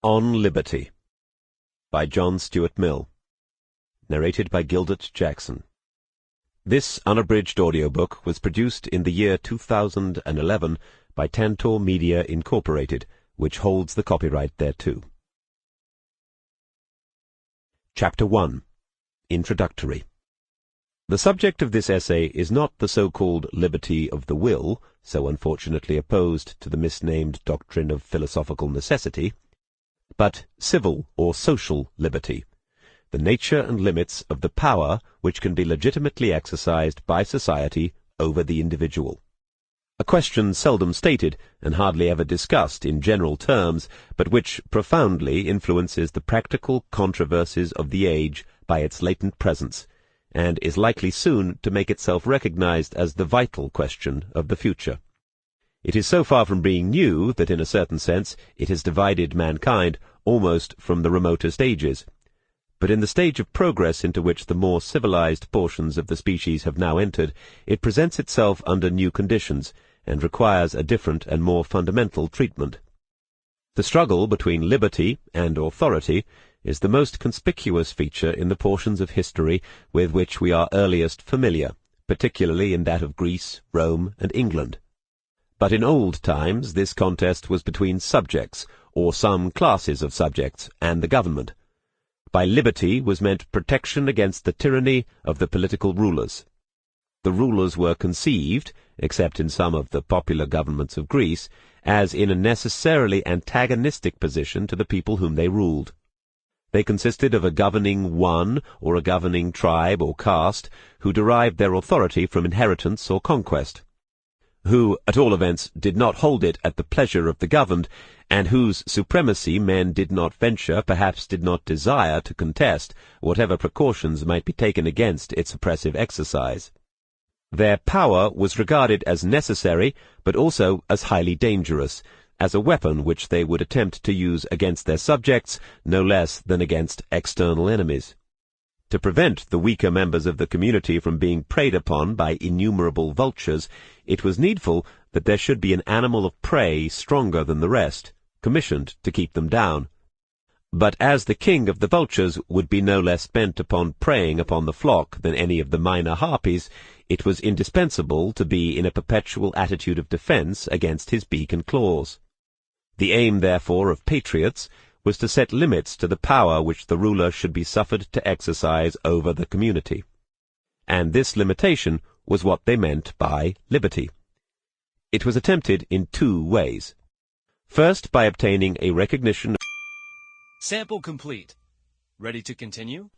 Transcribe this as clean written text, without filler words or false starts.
On Liberty by John Stuart Mill. Narrated by Gildart Jackson. This unabridged audiobook was produced in the year 2011 by Tantor Media Incorporated, which holds the copyright thereto. Chapter 1. Introductory. The subject of this essay is not the so-called liberty of the will, so unfortunately opposed to the misnamed doctrine of philosophical necessity, but civil or social liberty, the nature and limits of the power which can be legitimately exercised by society over the individual. A question seldom stated and hardly ever discussed in general terms, but which profoundly influences the practical controversies of the age by its latent presence, and is likely soon to make itself recognized as the vital question of the future. It is so far from being new that in a certain sense it has divided mankind almost from the remotest ages. But in the stage of progress into which the more civilized portions of the species have now entered, it presents itself under new conditions, and requires a different and more fundamental treatment. The struggle between liberty and authority is the most conspicuous feature in the portions of history with which we are earliest familiar, particularly in that of Greece, Rome, and England. But in old times this contest was between subjects, or some classes of subjects, and the government. By liberty was meant protection against the tyranny of the political rulers. The rulers were conceived, except in some of the popular governments of Greece, as in a necessarily antagonistic position to the people whom they ruled. They consisted of a governing one or a governing tribe or caste, who derived their authority from inheritance or conquest, who, at all events, did not hold it at the pleasure of the governed, and whose supremacy men did not venture, perhaps did not desire, to contest, whatever precautions might be taken against its oppressive exercise. Their power was regarded as necessary, but also as highly dangerous, as a weapon which they would attempt to use against their subjects no less than against external enemies. To prevent the weaker members of the community from being preyed upon by innumerable vultures, it was needful that there should be an animal of prey stronger than the rest, commissioned to keep them down. But as the king of the vultures would be no less bent upon preying upon the flock than any of the minor harpies, it was indispensable to be in a perpetual attitude of defense against his beak and claws. The aim, therefore, of patriots was to set limits to the power which the ruler should be suffered to exercise over the community. And this limitation was what they meant by liberty. It was attempted in two ways. First, by obtaining a recognition. Sample complete. Ready to continue?